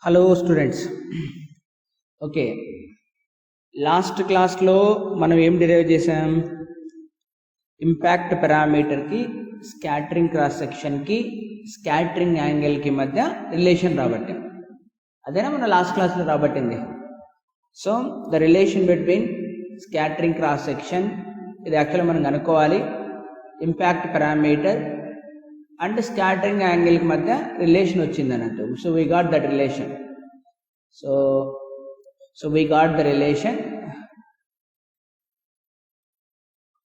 Hello students. Okay, last క్లాస్లో మనం ఏం డిరైవ్ చేసాం? ఇంపాక్ట్ పారామీటర్కి స్కాటరింగ్ క్రాస్ సెక్షన్కి స్కాటరింగ్ యాంగిల్కి మధ్య రిలేషన్ రాబట్టాం. అదేనా మన లాస్ట్ క్లాస్లో రాబట్టింది. So the relation between scattering cross section, ఇది యాక్చువల్గా మనం కనుక్కోవాలి. ఇంపాక్ట్ పారామీటర్ అండ్ స్కాటరింగ్ యాంగిల్కి మధ్య రిలేషన్ వచ్చింది అన్నట్టు. So we got that relation. So we got the relation.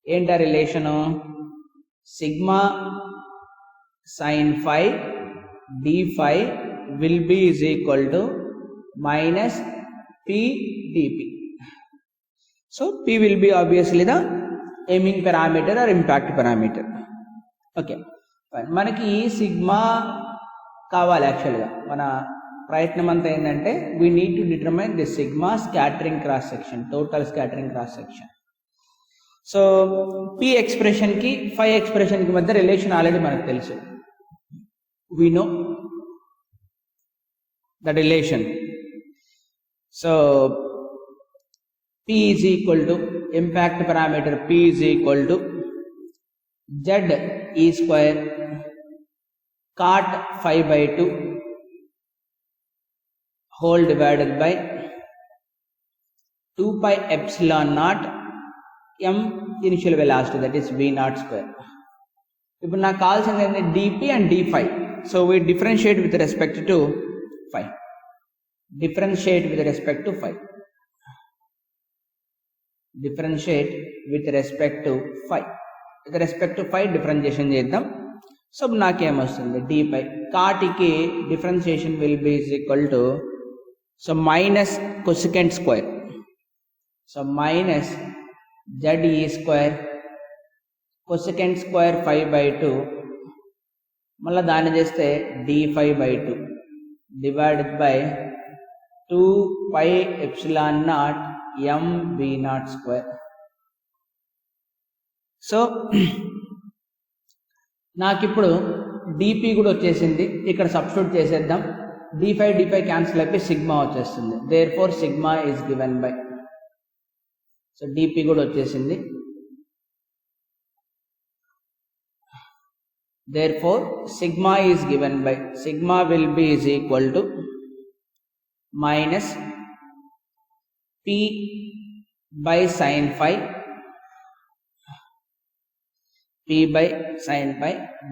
ఏంటి ఆ relation? Sigma sine phi d phi will be is equal to minus p dp. So p will be obviously the aiming parameter or impact parameter. Okay, మనకి sigma కావాలి. యాక్చువల్గా మన ప్రయత్నం అంతా ఏంటంటే we need to determine the sigma scattering cross section, total scattering cross section. So p ఎక్స్ప్రెషన్కి phi ఎక్స్ప్రెషన్కి మధ్య రిలేషన్ ఆల్రెడీ మనకు తెలుసు. We know the relation. So p is equal to impact parameter p is equal to z e square cot phi by 2 whole divided by 2 pi epsilon naught m initial velocity, that is v naught square. ఇప్పుడు నాకు కావాల్సింది ఏంటి? dp and d phi. So we differentiate with respect to phi. Differentiate with respect to phi. Differentiate with respect to phi. With respect to phi differentiation చేద్దాం. So నాకేమొస్తుంది? D by కాటికి differentiation will be is equal to so minus cosecant square. So minus Z E square cosecant square 5/2 మళ్ళీ దాన్ని చేస్తే d 5/2 divided by 2 pi epsilon naught M B naught square. So నాకు ఇప్పుడు DP కూడా వచ్చేసింది. ఇక్కడ substitute చేసేద్దాం. d5 క్యాన్సిల్ అయిపోయి సిగ్మా వచ్చేస్తుంది. Therefore sigma is given by, so dp కూడా వచ్చేసింది. Therefore sigma is given by sigma will be is equal to minus P by sine phi p by sin phi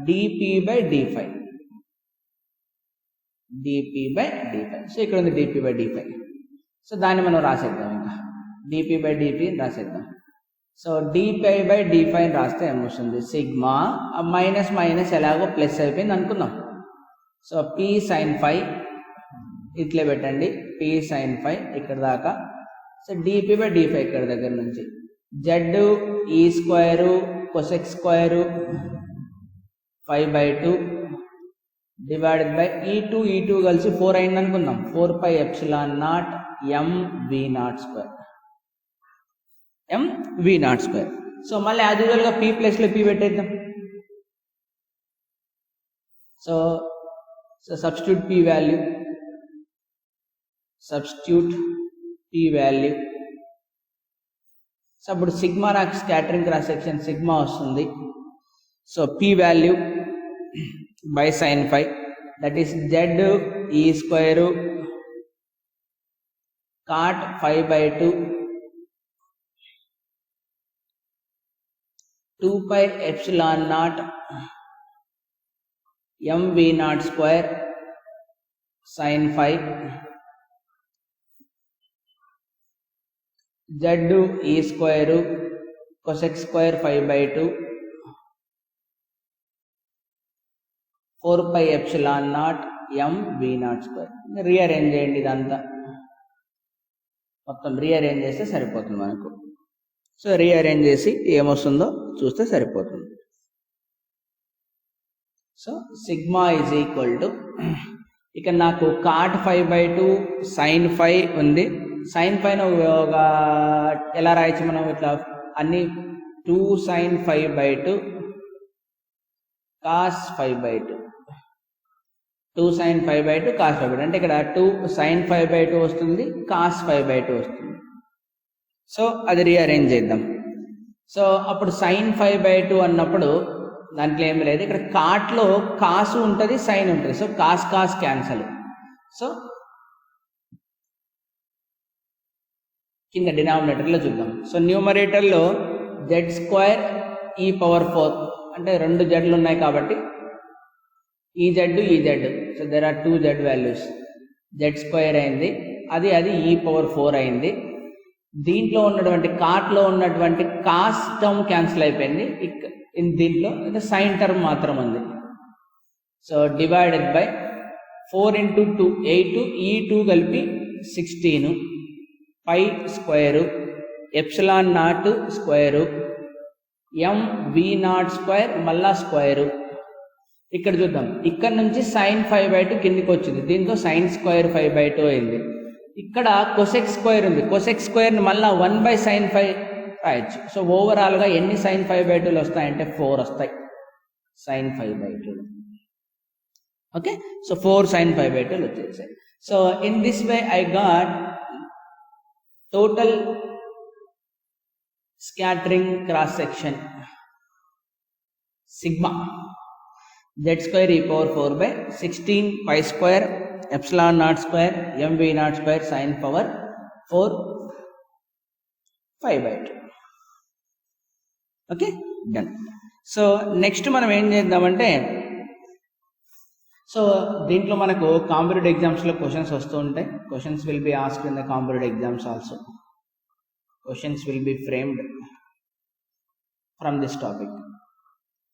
dp by d phi. dp by d phi. So ఇక్కడ ఉంది dp by d phi. So దాన్ని మనం రాసేద్దాం. ఇంకా dp by dp రాసేద్దాం. So dp by d phi రాస్తే ఏమొస్తుంది? Sigma minus minus ఎలాగో ప్లస్ అయిపోయింది అనుకుందాం. సో p sin phi ఇట్లే పెట్టండి. p sin phi ఇక్కడ దాకా. So dp by d phi ఇక్కడ దగ్గర నుంచి z e square cosec square 5/2 divided by ఈ టూ కలిసి 4 అయింది అనుకుందాం. 4 pi epsilon naught M V naught square. M V naught square. So మళ్ళీ యాజ్ యూజువల్గా పీ ప్లస్లో పీ పెట్టేద్దాం. So substitute P value, substitute P value. So అప్పుడు sigma నాకు స్కాటరింగ్ క్రాస్ సెక్షన్ సిగ్మా వస్తుంది. So P value by sine phi that is Z E square cot 5/2 2 pi epsilon naught M V naught square sine phi z E square cosec square 5/2 4 pi epsilon naught M V naught square. Rearrange చేయండి. ఇదంతా మొత్తం rearrange చేస్తే సరిపోతుంది మనకు. So rearrange చేసి ఏమొస్తుందో చూస్తే సరిపోతుంది. So sigma is equal to ఇక్కడ నాకు కాట్ 5/2 సైన్ 5 ఉంది. సైన్ పైన ఒక ఎలా రాయచ్చు మనం? ఇట్లా అన్ని 2 sin 5/2 cos 5/2 2 sin 5/2 cos 5/2 అంటే ఇక్కడ 2 sin 5/2 వస్తుంది, cos 5/2 వస్తుంది. సో అది రీఅరేంజ్ చేద్దాం. సో అప్పుడు sin 5/2 అన్నప్పుడు దాంట్లో ఏం లేదు, ఇక్కడ కాట్లో కాసు ఉంటుంది, సైన్ ఉంటుంది. So cos cancel. సో కింద డినామినేటర్లో చూద్దాం. సో న్యూమరేటర్లో z² e⁴ అంటే 2 జడ్లు ఉన్నాయి కాబట్టి ఈ Z E Z, so there are 2 Z values. z² అయింది, అది e⁴ అయింది. దీంట్లో ఉన్నటువంటి కాట్లో ఉన్నటువంటి కాస్ టర్మ్ క్యాన్సిల్ అయిపోయింది, దీంట్లో సైన్ టర్మ్ మాత్రం ఉంది. సో డివైడెడ్ బై 4 × 2 8, ఈ 2 కలిపి 16, పై స్క్వేరు, ε0 స్క్వేరు, mv0² మళ్ళా స్క్వేరు. ఇక్కడ చూద్దాం, ఇక్కడ నుంచి sin 5/2 కిందికి వచ్చింది, దీంతో sin² 5/2 అయింది. ఇక్కడ cosec స్క్వేర్ ఉంది, cosec స్క్వేర్ని మళ్ళీ 1/sin 5 రాయొచ్చు. సో ఓవరాల్గా ఎన్ని sin 5/2 వస్తాయంటే 4 వస్తాయి sin 5/2. ఓకే, సో 4 sin 5/2 వచ్చేసాయి. So in this way I got total scattering cross section sigma z² e⁴ 16 π² ε0² mv0² sin power 4 5/2. Okay, done. So next మనం ఏం చేద్దామంటే, సో దీంట్లో మనకు కాంపిటేటివ్ ఎగ్జామ్స్లో క్వశ్చన్స్ వస్తూ ఉంటాయి. Questions will be asked in the competitive exams also. Questions will be framed from this topic,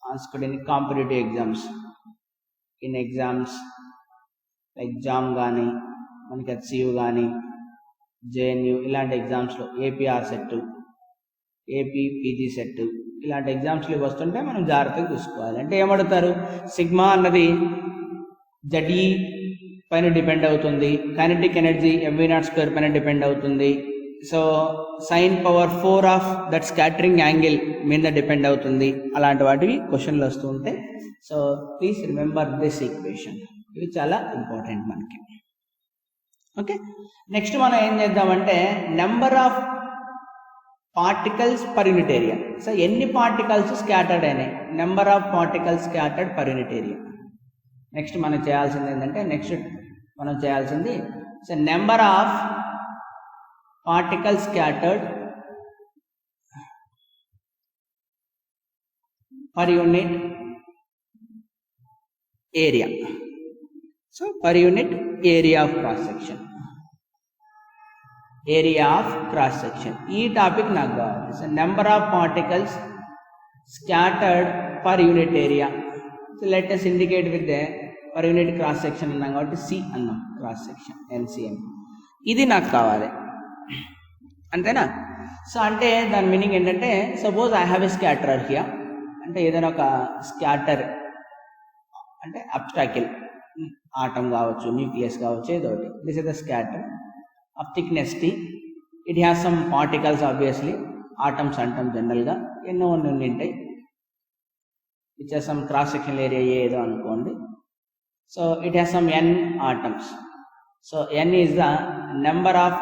asked in competitive exams. In exams like JAM గానీ, మనకి HCU కానీ, JNU ఇలాంటి ఎగ్జామ్స్లో, APR set, AP PG set ఇలాంటి ఎగ్జామ్స్లో వస్తుంటే మనం జాగ్రత్తగా చూసుకోవాలి. అంటే ఏమడుగుతారు, సిగ్మా అన్నది ZE పైన డిపెండ్ అవుతుంది, కైనెటిక్ ఎనర్జీ mv0² పైన డిపెండ్ అవుతుంది. So sin power 4 of that scattering angle మీద డిపెండ్ అవుతుంది. అలాంటి వాటివి క్వశ్చన్లు వస్తూ ఉంటాయి. So please remember this equation, ఇవి చాలా ఇంపార్టెంట్ మనకి. ఓకే, నెక్స్ట్ మనం ఏం చేద్దామంటే number of particles per unit area. So ఎన్ని పార్టికల్స్ స్కాటర్డ్ అయినాయి, number of particles scattered per unit area. Next మనం చేయాల్సింది ఏంటంటే so number of particles scattered per unit area. So per unit area of cross section, ఈ topic నాకు కావాలి. So number of particles scattered per unit area. So let us indicate with the per unit cross section అన్నాం కాబట్టి C అన్నాం, cross section NCM. ఇది నాకు కావాలి, అంతేనా? సో అంటే దాని మీనింగ్ ఏంటంటే, suppose I have a scatterer here, అంటే ఏదైనా ఒక స్కాటర్ అంటే అబ్స్టాకిల్, ఆటం కావచ్చు, న్యూక్లియస్ కావచ్చు, ఏదో ఒకటి. This is the scatter of thickness T. It has some particles, obviously atoms అంటాం జనరల్గా, ఎన్నో ఉంటాయి. It has some cross sectional area ఏదో అనుకోండి. So it has some n atoms. So n is the number of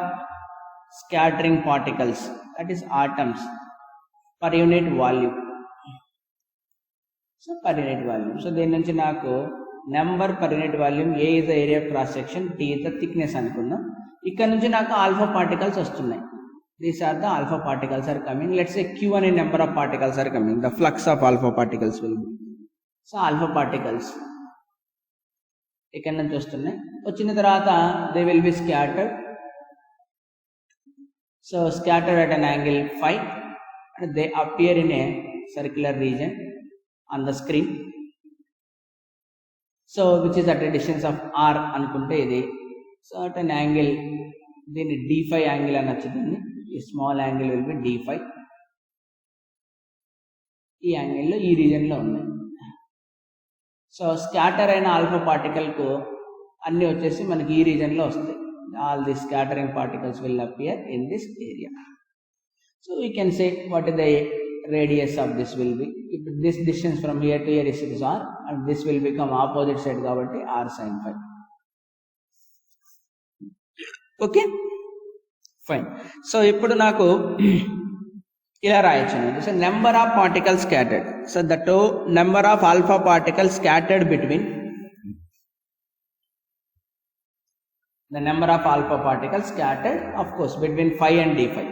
scattering particles, that is atoms, per unit volume. So per unit volume. So దీని నుంచి నాకు number per unit volume, A is the area of cross section, T is the thickness అనుకుందాం. ఇక్కడ నుంచి నాకు alpha particles వస్తున్నాయి. These are the alpha particles are coming. Let's say Q అనే number of particles are coming. The flux of alpha particles will be. So alpha particles ఇక్కడ నుంచి వస్తున్నాయి. వచ్చిన తర్వాత they will be scattered. So scattered at an angle phi and they appear in a circular region on the screen. So which is at a distance of r అనుకుంటే ఇది. So at an angle, దీన్ని d∅ angle అని వచ్చింది. ఈ small angle will be d∅. ఈ యాంగిల్లో ఈ రీజన్లో ఉన్నాయి. సో స్కాటర్ అయిన ఆల్ఫా పార్టికల్కు అన్నీ వచ్చేసి మనకి ఈ రీజన్లో వస్తాయి. All the scattering particles will appear in this area. So we can say what is the radius of this will be, if this distance from here to here is r and this will become opposite side కాబట్టి r sin phi. Okay fine. So ఇప్పుడు నాకు ఇలా రాయొచ్చు. So number of particles scattered. So the number of alpha particles scattered between the number of alpha particles scattered, of course, between phi and d phi.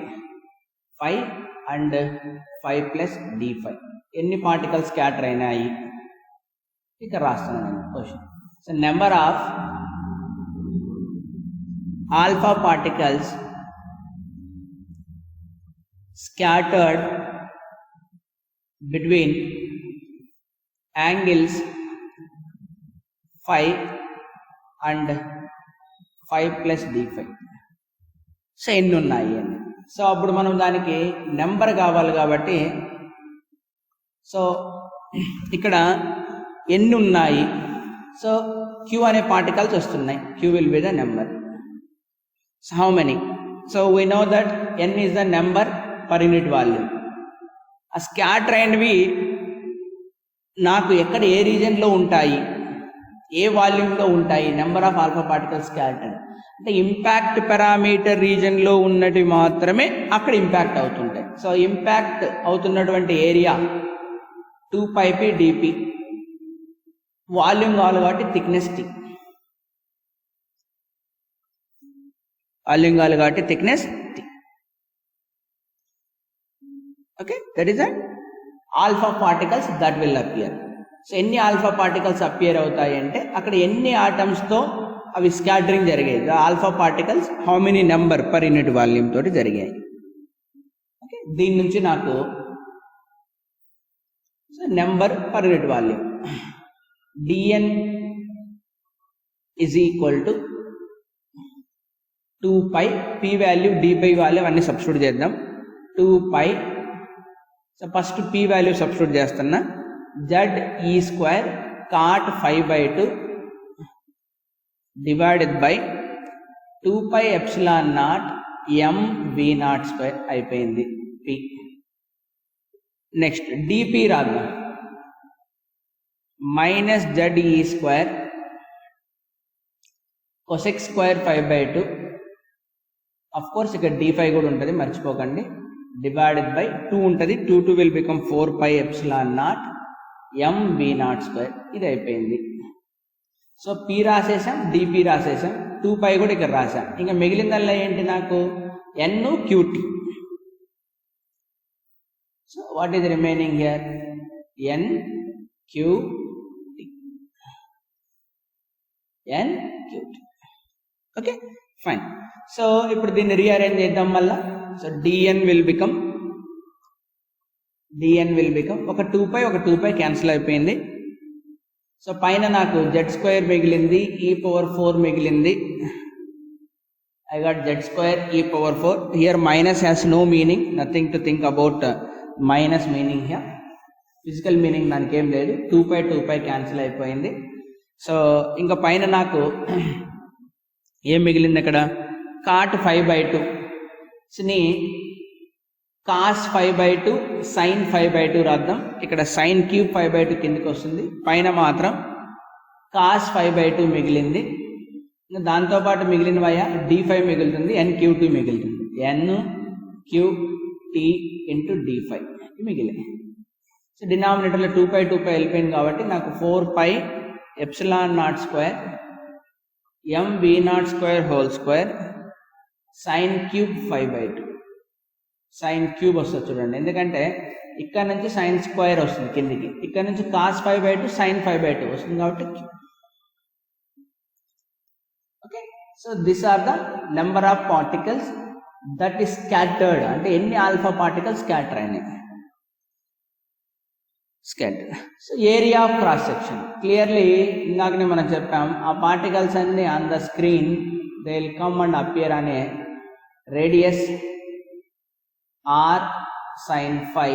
Phi and phi plus d phi. Any particles scatter ayinayi ikkada rastunnanu question. So number of alpha particles scattered between angles phi and 5 plus d5. So ఎన్ని ఉన్నాయి అని. So అప్పుడు మనం దానికి number కావాలి కాబట్టి so ఇక్కడ ఎన్ని ఉన్నాయి, సో q అనే పార్టికల్స్ వస్తున్నాయి. q will be the number. So how many? So we know that n is the number per unit volume. ఆ స్కాటర్ అయినవి నాకు ఎక్కడ ఏ రీజన్లో ఉంటాయి, ఏ వాల్యూమ్లో ఉంటాయి, number of alpha particles scattered అంటే ఇంపాక్ట్ పారామీటర్ రీజన్లో ఉన్నవి మాత్రమే అక్కడ ఇంపాక్ట్ అవుతుంటాయి. సో ఇంపాక్ట్ అవుతున్నటువంటి ఏరియా 2πp dp, వాల్యూమ్ కావాలి కాబట్టి థిక్నెస్ t, వాల్యూమ్ కావాలి కాబట్టి thickness t. Okay, that is a alpha particles that will appear. So ఎన్ని ఆల్ఫా పార్టికల్స్ అపియర్ అవుతాయి అంటే అక్కడ ఎన్ని ఆటమ్స్తో అవి స్కాటరింగ్ జరిగాయి. The alpha particles how many number per unit volume తోటి జరిగాయి. ఓకే, దీని నుంచి నాకు number per unit volume dn is equal to 2π, p value dπ value అన్ని సబ్స్టిట్యూట్ చేద్దాం. 2π, so first p value substitute చేస్తున్నా, ZE square cot 5/2 divided by 2π epsilon naught m v0 square అయిపోయింది p. Next dp రాద్దాం, minus ZE square cosec square 5/2, of course ఇక్కడ d5 కూడా ఉంటుంది మర్చిపోకండి, divided by 2 ఉంటుంది, 2 will become 4π epsilon naught m v0 square. ఇది అయిపోయింది. సో p రాసేసాం, dp రాసేసాం, 2π కూడా ఇక్కడ రాసాం. ఇంకా మిగిలిందల్లా ఏంటి నాకు n qt. So what is remaining here? n qt, n qt. Okay fine. So ఇప్పుడు దీన్ని రీఅరేంజ్ చేద్దాం మళ్ళా. సో dn విల్ బికమ్ ఒక 2π క్యాన్సిల్ అయిపోయింది. సో పైన నాకు z² మిగిలింది, e⁴ మిగిలింది. I got z² e⁴. Here minus has no meaning, nothing to think about minus meaning here. Physical meaning దానికి ఏం లేదు. 2π క్యాన్సిల్ అయిపోయింది. సో ఇంకా పైన నాకు ఏం మిగిలింది అక్కడ? cot 5/2 ని cos 5/2 sin 5/2 రాద్దాం. ఇక్కడ sin క్యూబ్ 5/2 కిందకి వస్తుంది, పైన మాత్రం cos 5/2 మిగిలింది. దాంతోపాటు మిగిలినవయ్యా d5 మిగులుతుంది, nqt మిగులుతుంది. nqt ఇంటూ d5 మిగిలింది. సో డినామినేటర్లో 2π వెళ్ళిపోయింది కాబట్టి నాకు 4π epsilon naught square m v0 square whole square sin cube 5/2. sin cube వస్తుంది చూడండి, ఎందుకంటే ఇక్కడ నుంచి sin స్క్వేర్ వస్తుంది కిందికి, ఇక్కడ నుంచి cos 5/2 sin 5/2 వస్తుంది కాబట్టి. Okay, so this are the number of particles that is scattered. అంటే ఎన్ని ఆల్ఫా పార్టికల్స్ స్కాటర్ అయినాయి, scatter. So area of cross section clearly ఇందాకనే మనం చెప్పాం, ఆ పార్టికల్స్ అన్ని on the screen they will come and appear అనే రేడియస్ r sin phi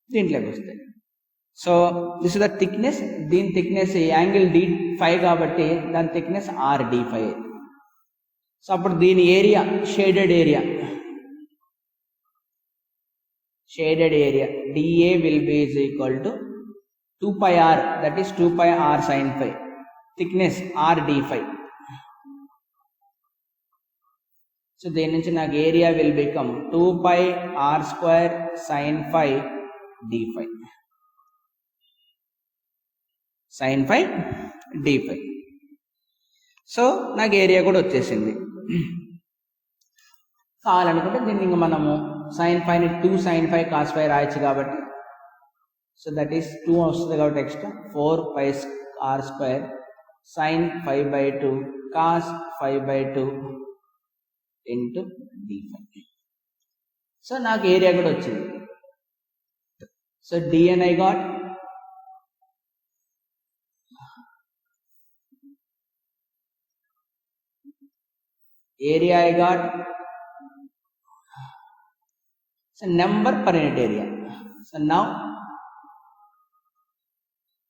దీంట్లోకి వస్తాయి. So this is the thickness. దీని థిక్నెస్ యాంగిల్ D5 కాబట్టి దాని థిక్నెస్ RD5. సో అప్పుడు దీని area shaded area DA will be is equal to 2 pi r, that is 2 pi r sin phi, thickness RD5. So దీని నుంచి నాకు area will become 2 pi r square sin phi d5. sin phi d5. So నాకు area కూడా వచ్చేసింది. కావాలనుకుంటే దీన్ని ఇంకా మనము sin phi ని 2 sin phi cos phi రాయొచ్చు కాబట్టి, సో దట్ ఈస్ 2 వస్తుంది కాబట్టి extra 4 pi r square sin phi by 2 cos phi by 2 into d5. So నాకు ఏరియా కూడా వచ్చింది. So dn I got area I got. So number per unit area. So now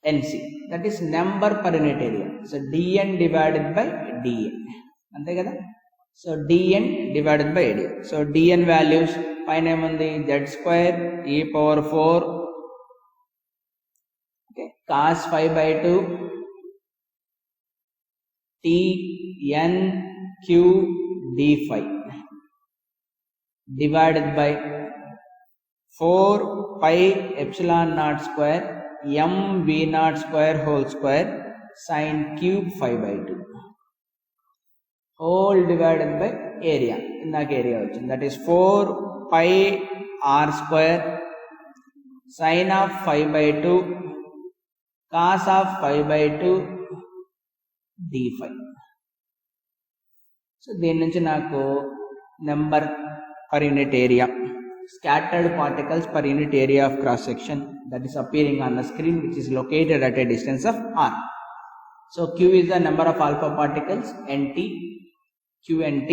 NC, that is number per unit area. So dn divided by dA. అంతే కదా. So dn divided by area. So dn values పైన ఏముంది z square e power 4 cos phi by 2 T n q d5 divided by 4 pi epsilon naught square m v naught square whole square sin cube phi by 2 whole divided by area. ఇందాక area వచ్చింది, that is 4 pi r square sin of phi by 2 cos of phi by 2 d5. So దీని నుంచి నాకు number per unit area, scattered particles per unit area of cross section, that is appearing on the screen, which is located at a distance of r. So q is the number of alpha particles, nt, qnt.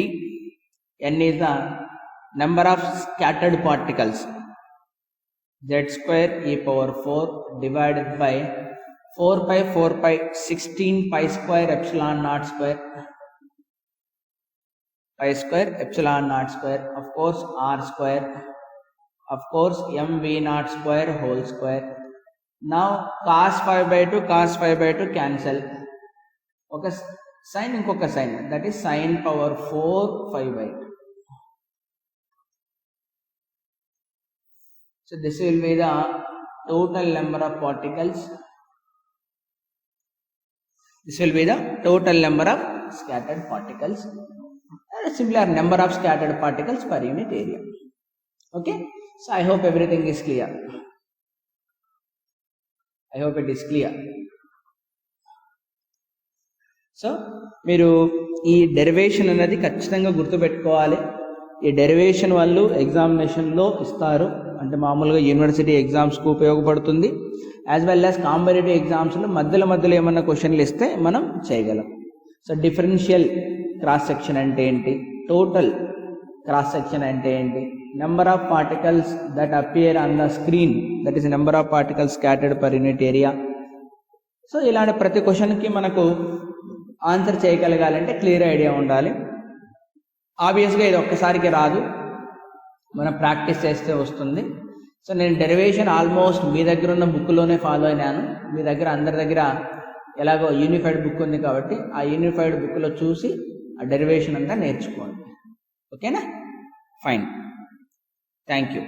n is the number of scattered particles, z square e power 4 divided by 4 pi 16 pi square epsilon naught square pi square epsilon naught square, of course r square, of course mv naught square whole square. Now cos phi by 2 cancel, ఒక sign ఇంకొక sign, that is sin power 4 phi by 2. So this will be the total number of particles, this will be the total number of scattered particles, similar number of scattered particles per unit area. Okay, so I hope everything is clear. I hope it is clear. So మీరు ఈ derivation అనేది ఖచ్చితంగా గుర్తుపెట్టుకోవాలి. ఈ derivation వాళ్ళు ఎగ్జామినేషన్లో ఇస్తారు, అంటే మామూలుగా యూనివర్సిటీ ఎగ్జామ్స్కు ఉపయోగపడుతుంది, యాజ్ వెల్ యాజ్ కాంపిటేటివ్ ఎగ్జామ్స్లో మధ్యలో ఏమన్నా క్వశ్చన్లు ఇస్తే మనం చేయగలం. సో డిఫరెన్షియల్ క్రాస్ సెక్షన్ అంటే ఏంటి, టోటల్ క్రాస్ సెక్షన్ అంటే ఏంటి, number of particles that appear on the screen, that is number of particles scattered per unit area. So ఇలాంటి ప్రతి క్వశ్చన్కి మనకు ఆన్సర్ చేయగలగాలంటే క్లియర్ ఐడియా ఉండాలి. ఆబ్వియస్గా ఇది ఒక్కసారికి రాదు, మనం ప్రాక్టీస్ చేస్తే వస్తుంది. సో నేను డెరివేషన్ ఆల్మోస్ట్ మీ దగ్గర ఉన్న బుక్లోనే ఫాలో అయినాను. మీ దగ్గర అందరి దగ్గర ఎలాగో యూనిఫైడ్ బుక్ ఉంది కాబట్టి ఆ యూనిఫైడ్ బుక్లో చూసి ఆ డెరివేషన్ అంతా నేర్చుకోండి. ఓకేనా, ఫైన్, థ్యాంక్ యూ.